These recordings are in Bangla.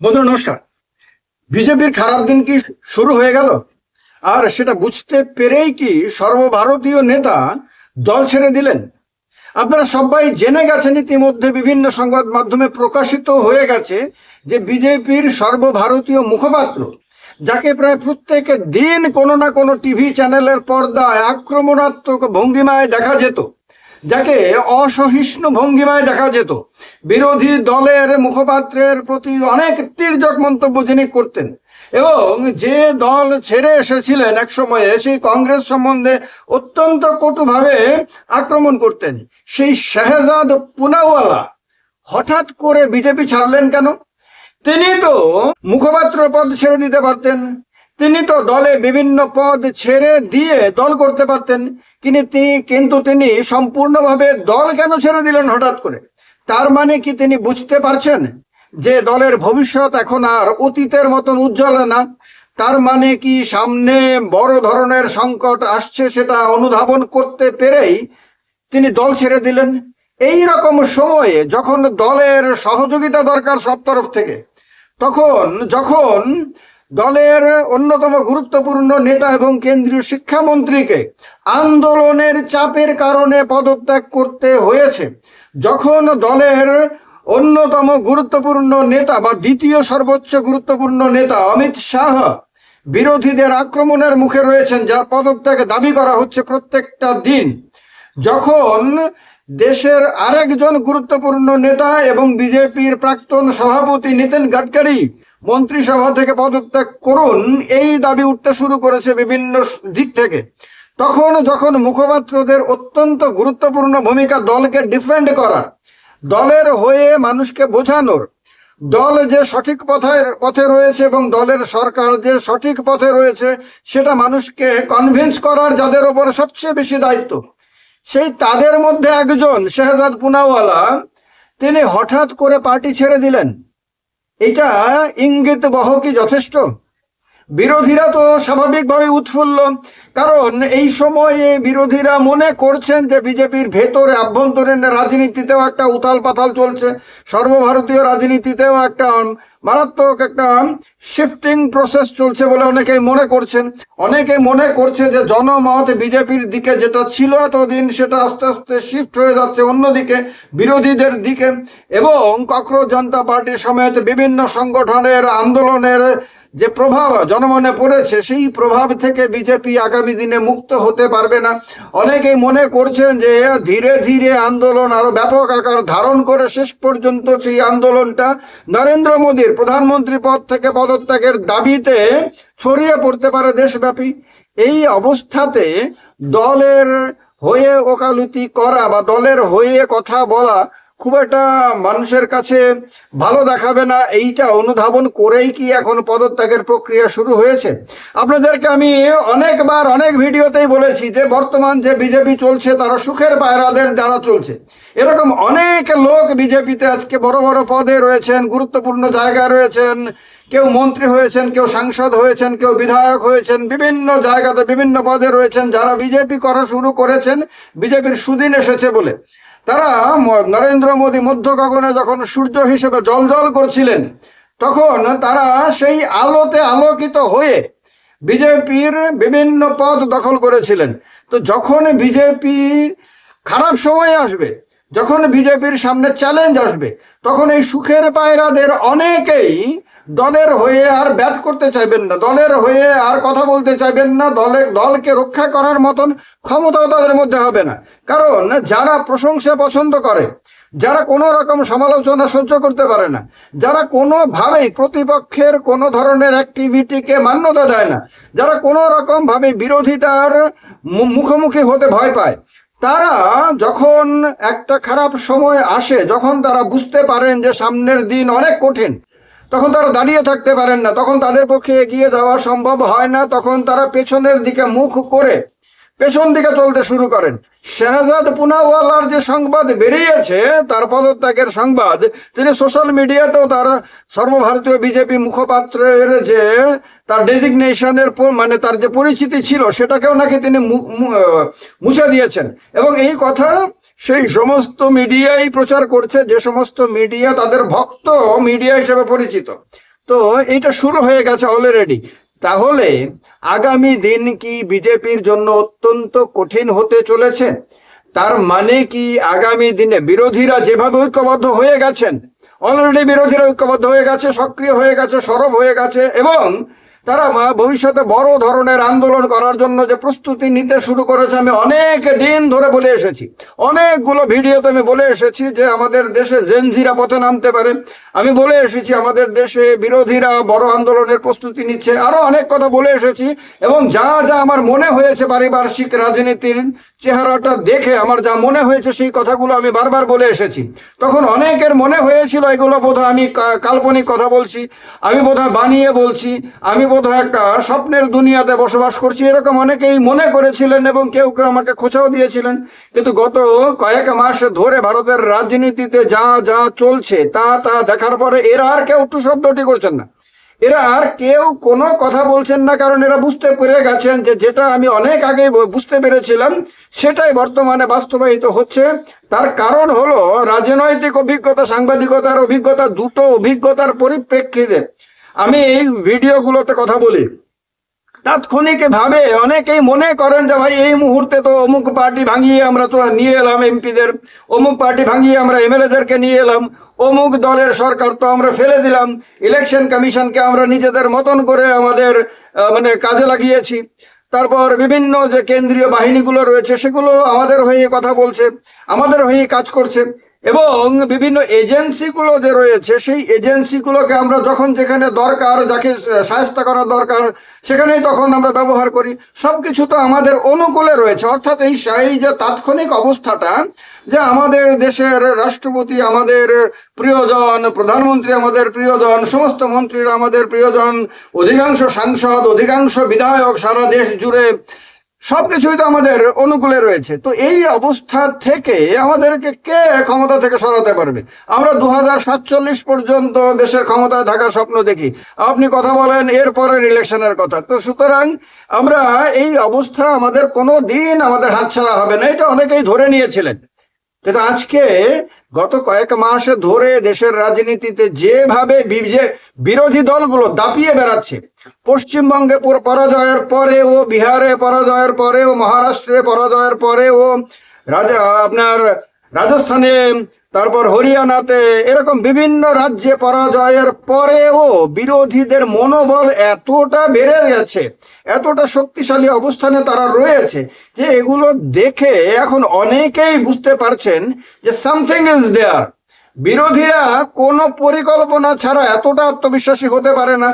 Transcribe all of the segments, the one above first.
বন্ধু নমস্কার। বিজেপির খারাপ দিন কি শুরু হয়ে গেল? আর সেটা বুঝতে পেরেই কি সর্বভারতীয় নেতা দল ছেড়ে দিলেন? আপনারা সবাই জেনে গেছেন, ইতিমধ্যে বিভিন্ন সংবাদ মাধ্যমে প্রকাশিত হয়ে গেছে যে বিজেপির সর্বভারতীয় মুখপাত্র, যাকে প্রায় প্রত্যেক দিন কোনো না কোনো টিভি চ্যানেলের পর্দায় আক্রমণাত্মক ভঙ্গিমায় দেখা যেত, যাকে অসহিষ্ণু ভঙ্গিমায় দেখা যেত, বিরোধী দলের মুখপাত্রের প্রতি অনেক তির্যক মন্তব্য যিনি করতেন, এবং যে দল ছেড়ে এসেছিলেন এক সময়ে সেই কংগ্রেস সম্বন্ধে অত্যন্ত কটুভাবে আক্রমণ করতেন, সেই শাহজাদ পুনাওয়ালা হঠাৎ করে বিজেপি ছাড়লেন কেন? তিনি তো মুখপাত্র পদ ছেড়ে দিতে পারতেন, তিনি তো দলে বিভিন্ন পদ ছেড়ে দিয়ে দল করতে পারতেন, কিন্তু তিনি সম্পূর্ণভাবে দল কেন ছেড়ে দিলেন হঠাৎ করে? তার মানে কি তিনি বুঝতে পারছেন যে দলের ভবিষ্যৎ এখন আর অতীতের মতন উজ্জ্বল না? তার মানে কি সামনে বড় ধরনের সংকট আসছে, সেটা অনুধাবন করতে পেরেই তিনি দল ছেড়ে দিলেন? এই রকম সময়ে যখন দলের সহযোগিতা দরকার সব তরফ থেকে, যখন দলের অন্যতম গুরুত্বপূর্ণ নেতা এবং কেন্দ্রীয় শিক্ষামন্ত্রীকে আন্দোলনের চাপের কারণে পদত্যাগ করতে হয়েছে, যখন দলের অন্যতম গুরুত্বপূর্ণ নেতা বা দ্বিতীয় সর্বোচ্চ গুরুত্বপূর্ণ নেতা অমিত শাহ বিরোধীদের আক্রমণের মুখে রয়েছেন, যার পদত্যাগ দাবি করা হচ্ছে প্রত্যেকটা দিন, যখন দেশের আরেকজন গুরুত্বপূর্ণ নেতা এবং বিজেপির প্রাক্তন সভাপতি নীতিন গাডকারি মন্ত্রিসভা থেকে পদত্যাগ করুন এই দাবি উঠতে শুরু করেছে বিভিন্ন দিক থেকে, যখন মুখপাত্রদের অত্যন্ত গুরুত্বপূর্ণ ভূমিকা দলকে ডিফেন্ড করা, দলের হয়ে মানুষকে বোঝানোর, দল যে সঠিক পথে রয়েছে এবং দলের সরকার যে সঠিক পথে রয়েছে সেটা মানুষকে কনভিন্স করার যাদের ওপর সবচেয়ে বেশি দায়িত্ব, সেই তাদের মধ্যে একজন শাহজাদ পুনাওয়ালা তিনি হঠাৎ করে পার্টি ছেড়ে দিলেন। এটা ইঙ্গিত বহ কি যথেষ্ট? বিরোধীরা তো স্বাভাবিকভাবে উৎফুল্ল, কারণ এই সময়ে বিরোধীরা মনে করছেন যে বিজেপির ভেতরে আভ্যন্তরীণ রাজনীতিতেও একটা উথাল পাথাল চলছে, সর্বভারতীয় রাজনীতিতেও একটা মারাত্মক একটা শিফটিং প্রসেস চলছে বলে অনেকেই মনে করছে যে জনমত বিজেপির দিকে যেটা ছিল এতদিন সেটা আস্তে আস্তে শিফট হয়ে যাচ্ছে অন্যদিকে, বিরোধীদের দিকে, এবং ককরোচ জনতা পার্টি সমেত বিভিন্ন সংগঠনের আন্দোলনের যে প্রভাব জনমনে পড়েছে সেই প্রভাব থেকে বিজেপি আগামী দিনে মুক্ত হতে পারবে না। অনেকেই মনে করছেন যে ধীরে ধীরে আন্দোলন আরো ব্যাপক আকার ধারণ করে শেষ পর্যন্ত সেই আন্দোলনটা নরেন্দ্র মোদীর প্রধানমন্ত্রী পদ থেকে পদত্যাগের দাবিতে ছড়িয়ে পড়তে পারে দেশব্যাপী। এই অবস্থাতে দলের হয়ে ওকালতি করা বা দলের হয়ে কথা বলা খুব একটা মানুষের কাছে ভালো দেখাবে না, এইটা অনুধাবন করেই কি এখন পদত্যাগের প্রক্রিয়া শুরু হয়েছে? আপনাদেরকে আমি অনেকবার অনেক ভিডিওতেই বলেছি যে বর্তমান যে বিজেপি চলছে তারা সুখের পায়রাদের দ্বারা চলছে। এরকম অনেক লোক বিজেপিতে আজকে বড় বড় পদে রয়েছেন, গুরুত্বপূর্ণ জায়গায় রয়েছেন, কেউ মন্ত্রী হয়েছেন, কেউ সাংসদ হয়েছেন, কেউ বিধায়ক হয়েছেন, বিভিন্ন জায়গাতে বিভিন্ন পদে রয়েছেন, যারা বিজেপি করা শুরু করেছেন বিজেপির সুদিন এসেছে বলে। তারা নরেন্দ্র মোদী মধ্য গগনে যখন সূর্য হিসেবে জ্বলজ্বল করছিলেন তখন তারা সেই আলোতে আলোকিত হয়ে বিজেপির বিভিন্ন পদ দখল করেছিলেন। তো যখন বিজেপি খারাপ সময় আসবে, যখন বিজেপির সামনে চ্যালেঞ্জ আসবে, তখন এই সুখের পায়রাদের অনেকেই দলের হয়ে আর ব্যাট করতে চাইবেন না, দলের হয়ে আর কথা বলতে চাইবেন না, দলকে রক্ষা করার মতন ক্ষমতাও তাদের মধ্যে হবে না। কারণ যারা প্রশংসা পছন্দ করে, যারা কোনো রকম সমালোচনা সহ্য করতে পারে না, যারা কোনোভাবেই প্রতিপক্ষের কোনো ধরনের অ্যাক্টিভিটিকে মান্যতা দেয় না, যারা কোনো রকম ভাবে বিরোধিতার মুখোমুখি হতে ভয় পায়, তারা যখন একটা খারাপ সময় আসে, যখন তারা বুঝতে পারেন যে সামনের দিন অনেক কঠিন, তখন তারা দাঁড়িয়ে থাকতে পারেন না, তখন তাদের পক্ষে এগিয়ে যাওয়া সম্ভব হয় না, তখন তারা পেছনের দিকে মুখ করে পেছন দিকে চলতে শুরু করেন। শাহজাদ পুনাওয়ালার যে সংবাদ বেরিয়েছে, তার পদত্যাগের সংবাদ, তিনি সোশ্যাল মিডিয়াতেও তার সর্বভারতীয় বিজেপি মুখপাত্রের যে তার ডেজিগনেশনের মানে তার যে পরিচিতি ছিল সেটাকেও নাকি তিনি মুছে দিয়েছেন, এবং এই কথা সেই সমস্ত মিডিয়াই প্রচার করছে যে সমস্ত মিডিয়া তাদের ভক্ত মিডিয়া হিসেবে পরিচিত। তো এটা শুরু হয়ে গেছে অলরেডি। তাহলে আগামী দিন কি বিজেপির জন্য অত্যন্ত কঠিন হতে চলেছে? তার মানে কি আগামী দিনে বিরোধীরা যেভাবে ঐক্যবদ্ধ হয়ে গেছেন, অলরেডি বিরোধীরা ঐক্যবদ্ধ হয়ে গেছে, সক্রিয় হয়ে গেছে, সরব হয়ে গেছে, এবং তারা ভবিষ্যতে বড় ধরনের আন্দোলন করার জন্য যে প্রস্তুতি নিতে শুরু করেছে, আমি অনেক দিন ধরে বলে এসেছি, অনেকগুলো ভিডিওতে আমি বলে এসেছি যে আমাদের দেশে জেনজিরা পথে নামতে পারে। আমি বলে এসেছি আমাদের দেশে বিরোধীরা বড় আন্দোলনের প্রস্তুতি নিচ্ছে, আরো অনেক কথা বলে এসেছি। এবং যা যা আমার মনে হয়েছে পারিপার্শ্বিক রাজনীতির চেহারাটা দেখে আমার যা মনে হয়েছে সেই কথাগুলো আমি বারবার বলে এসেছি। তখন অনেকের মনে হয়েছিল এগুলো বোধহয় আমি কাল্পনিক কথা বলছি, আমি বোধহয় বানিয়ে বলছি, আমি বোধহয় একটা স্বপ্নের দুনিয়াতে বসবাস করছি, এরকম অনেকেই মনে করেছিলেন এবং কেউ কেউ আমাকে খোঁচাও দিয়েছিলেন। কিন্তু গত কয়েক মাস ধরে ভারতের রাজনীতিতে যা যা চলছে তা তা দেখার পরে এরা আর কেউ টু শব্দটি করছেন না, এরা আর কেউ কোনো কথা বলছেন না, কারণ এরা বুঝতে পেরে গেছেন যে যেটা আমি অনেক আগে বুঝতে পেরেছিলাম সেটাই বর্তমানে বাস্তবায়িত হচ্ছে। তার কারণ হলো রাজনৈতিক অভিজ্ঞতা, সাংবাদিকতার অভিজ্ঞতা, দুটো অভিজ্ঞতার পরিপ্রেক্ষিতে আমি এই ভিডিওগুলোতে কথা বলি। তাৎক্ষণিক ভাবে অনেকেই মনে করেন যে ভাই এই মুহূর্তে তো অমুক পার্টি ভাঙিয়ে আমরা তো নিয়ে এলাম এমপিদের, অমুক পার্টি ভাঙিয়ে আমরা এমএলএদেরকে নিয়ে এলাম, অমুক দলের সরকার তো আমরা ফেলে দিলাম, ইলেকশন কমিশনকে আমরা নিজেদের মতন করে আমাদের মানে কাজে লাগিয়েছি, তারপর বিভিন্ন যে কেন্দ্রীয় বাহিনীগুলো রয়েছে সেগুলো আমাদের হয়ে কথা বলছে, আমাদের হয়ে কাজ করছে, এবং বিভিন্ন এজেন্সিগুলো যে রয়েছে সেই এজেন্সিগুলোকে আমরা যখন যেখানে দরকার, যাকে সাহায্য করা দরকার সেখানেই তখন আমরা ব্যবহার করি। সবকিছু তো আমাদের অনুকূলে রয়েছে। অর্থাৎ এই যে তাৎক্ষণিক অবস্থাটা যে আমাদের দেশের রাষ্ট্রপতি আমাদের প্রিয়জন, প্রধানমন্ত্রী আমাদের প্রিয়জন, সমস্ত মন্ত্রীরা আমাদের প্রিয়জন, অধিকাংশ সাংসদ, অধিকাংশ বিধায়ক সারা দেশ জুড়ে সবকিছুই তো আমাদের অনুকূলে রয়েছে। তো এই অবস্থা থেকে আমাদেরকে কে ক্ষমতা থেকে সরাতে পারবে? আমরা 2047 পর্যন্ত দেশের ক্ষমতায় থাকার স্বপ্ন দেখি, আপনি কথা বলেন এরপরের ইলেকশনের কথা। তো সুতরাং আমরা এই অবস্থা আমাদের কোনো দিন আমাদের হাতছাড়া হবে না, এটা অনেকেই ধরে নিয়েছিলেন। কিন্তু আজকে গত কয়েক মাস ধরে দেশের রাজনীতিতে যেভাবে বিরোধী দলগুলো দাপিয়ে বেড়াচ্ছে, পশ্চিমবঙ্গে পরাজয়ের পরেও, বিহারে পরাজয়ের পরেও, মহারাষ্ট্রে পরাজয়ের পরেও, আপনার রাজস্থানে, তারপর হরিয়ানাতে, এরকম বিভিন্ন রাজ্যে পরাজয়ের পরেও বিরোধীদের মনোবল এতটা বেড়ে গেছে, এতটা শক্তিশালী অবস্থানে তারা রয়েছে যে এগুলো দেখে এখন অনেকেই বুঝতে পারছেন যে সামথিং ইজ দেয়ার। বিরোধীরা কোনো পরিকল্পনা ছাড়া এতটা আত্মবিশ্বাসী হতে পারে না,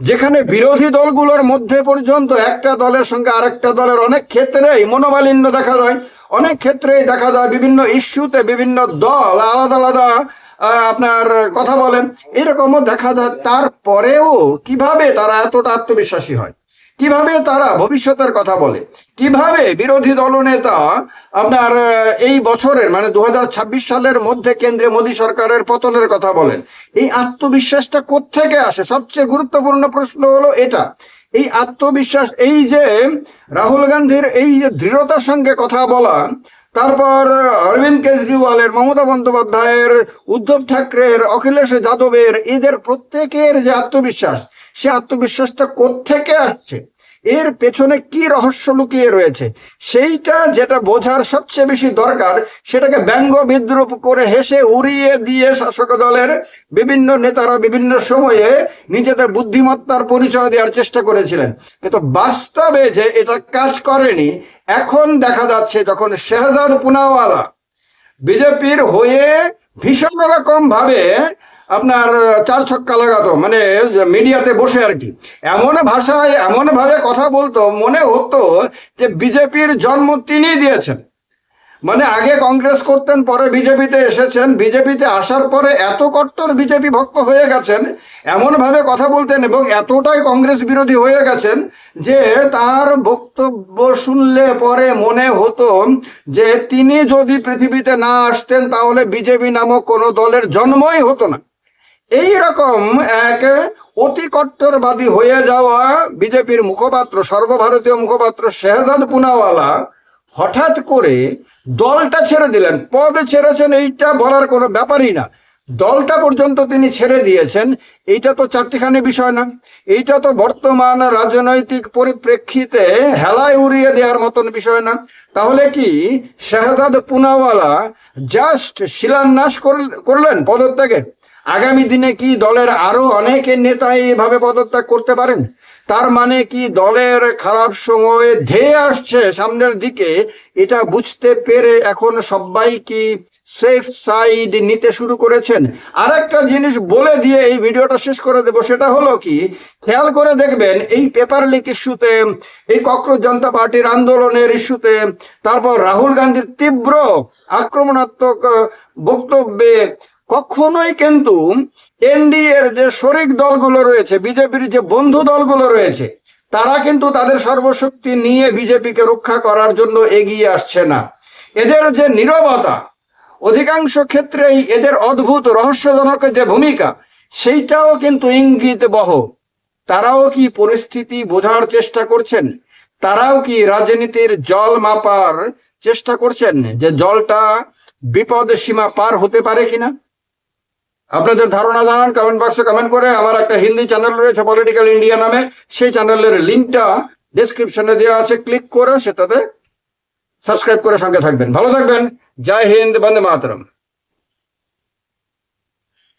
যেখানে বিরোধী দলগুলোর মধ্যে পর্যন্ত একটা দলের সঙ্গে আরেকটা দলের অনেক ক্ষেত্রেই মনোমালিন্য দেখা যায়, অনেক ক্ষেত্রেই দেখা যায় বিভিন্ন ইস্যুতে বিভিন্ন দল আলাদা আলাদা আপনার কথা বলেন, এরকমও দেখা যায়। তারপরেও কিভাবে তারা এতটা আত্মবিশ্বাসী হয়, কিভাবে তারা ভবিষ্যতের কথা বলে, কিভাবে বিরোধী দলনেতা আপনার এই বছরের মানে 2026 সালের মধ্যে কেন্দ্রে মোদী সরকারের পতনের কথা বলেন, এই আত্মবিশ্বাসটা কোত্থেকে আসে? সবচেয়ে গুরুত্বপূর্ণ প্রশ্ন হলো এটা। এই আত্মবিশ্বাস, এই যে রাহুল গান্ধীর এই যে দৃঢ়তার সঙ্গে কথা বলা, তারপর অরবিন্দ কেজরিওয়ালের, মমতা বন্দ্যোপাধ্যায়ের, উদ্ধব ঠাকরের, অখিলেশ যাদবের, এদের প্রত্যেকের যে আত্মবিশ্বাস, সে আত্মবিশ্বাসটা কোত্থেকে আসছে, এর পেছনে কি রহস্য লুকিয়ে রয়েছে, সেইটা যেটা বোঝার সবচেয়ে বেশি দরকার, সেটাকে ব্যঙ্গ বিদ্রুপ করে হেসে উড়িয়ে দিয়ে শাসক দলের বিভিন্ন নেতারা বিভিন্ন সময়ে নিজেদের বুদ্ধিমত্তার পরিচয় দেওয়ার চেষ্টা করেছিলেন। কিন্তু বাস্তবে যে এটা কাজ করেনি, এখন দেখা যাচ্ছে যখন শেহজাদ পুনাওয়ালা বিজেপির হয়ে ভীষণ রকম ভাবে আপনার চার ছক্কা লাগাতো, মানে মিডিয়াতে বসে আর কি, এমন ভাষায় এমন ভাবে কথা বলতো, মনে হতো যে বিজেপির জন্ম তিনি দিয়েছেন। মানে আগে কংগ্রেস করতেন, পরে বিজেপিতে এসেছেন, বিজেপিতে আসার পরে এত কট্টর বিজেপি ভক্ত হয়ে গেছেন, এমন ভাবে কথা বলতেন এবং এতটাই কংগ্রেস বিরোধী হয়ে গেছেন যে তার বক্তব্য শুনলে পরে মনে হতো যে তিনি যদি পৃথিবীতে না আসতেন তাহলে বিজেপি নামক কোনো দলের জন্মই হতো না। এই রকম এক অতি কট্টরবাদী হয়ে যাওয়া বিজেপির মুখপাত্র, সর্বভারতীয় মুখপাত্র শেহজাদ পুনাওয়ালা হঠাৎ করে দলটা ছেড়ে দিলেন, পদ ছেড়েছেন, এইটা বলার কোনো ব্যাপারই না। দলটা পর্যন্ত তিনি ছেড়ে দিয়েছেন। এইটা তো চারটিখানি বিষয় না, এইটা তো বর্তমান রাজনৈতিক পরিপ্রেক্ষিতে হেলায় উড়িয়ে দেওয়ার মতন বিষয় না। তাহলে কি শাহজাদ পুনাওয়ালা জাস্ট শিলান্যাস করলেন পদত্যাগের? আগামী দিনে কি দলের আরো অনেক নেতা এইভাবে পদত্যাগ করতে পারেন? তার মানে কি দলের খারাপ সময় ধেয়ে আসছে সামনের দিকে, এটা বুঝতে পেরে এখন সবাই কি সেফ সাইড নিতে শুরু করেছেন? আর একটা জিনিস বলে দিয়ে এই ভিডিওটা শেষ করে দেব, সেটা হলো কি, খেয়াল করে দেখবেন এই পেপার লিক ইস্যুতে, এই ককরোচ জনতা পার্টির আন্দোলনের ইস্যুতে, তারপর রাহুল গান্ধীর তীব্র আক্রমণাত্মক বক্তব্যে কখনোই কিন্তু এনডিএর যে শরিক দলগুলো রয়েছে, বিজেপির যে বন্ধু দলগুলো রয়েছে, তারা কিন্তু তাদের সর্বশক্তি নিয়ে বিজেপিকে রক্ষা করার জন্য এগিয়ে আসছে না। এদের যে নীরবতা, অধিকাংশ ক্ষেত্রেই এদের অদ্ভুত রহস্যজনক যে ভূমিকা, সেইটাও কিন্তু ইঙ্গিত বহ। তারাও কি পরিস্থিতি বোঝার চেষ্টা করছেন? তারাও কি রাজনীতির জল মাপার চেষ্টা করছেন যে জলটা বিপদ সীমা পার হতে পারে কিনা? আপনাদের ধারণা জানান কমেন্ট বক্সে কমেন্ট করে। আমার একটা হিন্দি চ্যানেল রয়েছে পলিটিক্যাল ইন্ডিয়া নামে, সেই চ্যানেলের লিঙ্কটা ডেসক্রিপশনে দেওয়া আছে, ক্লিক করে সেটাতে সাবস্ক্রাইব করে সঙ্গে থাকবেন। ভালো থাকবেন। জয় হিন্দ, বন্দে মাতরম।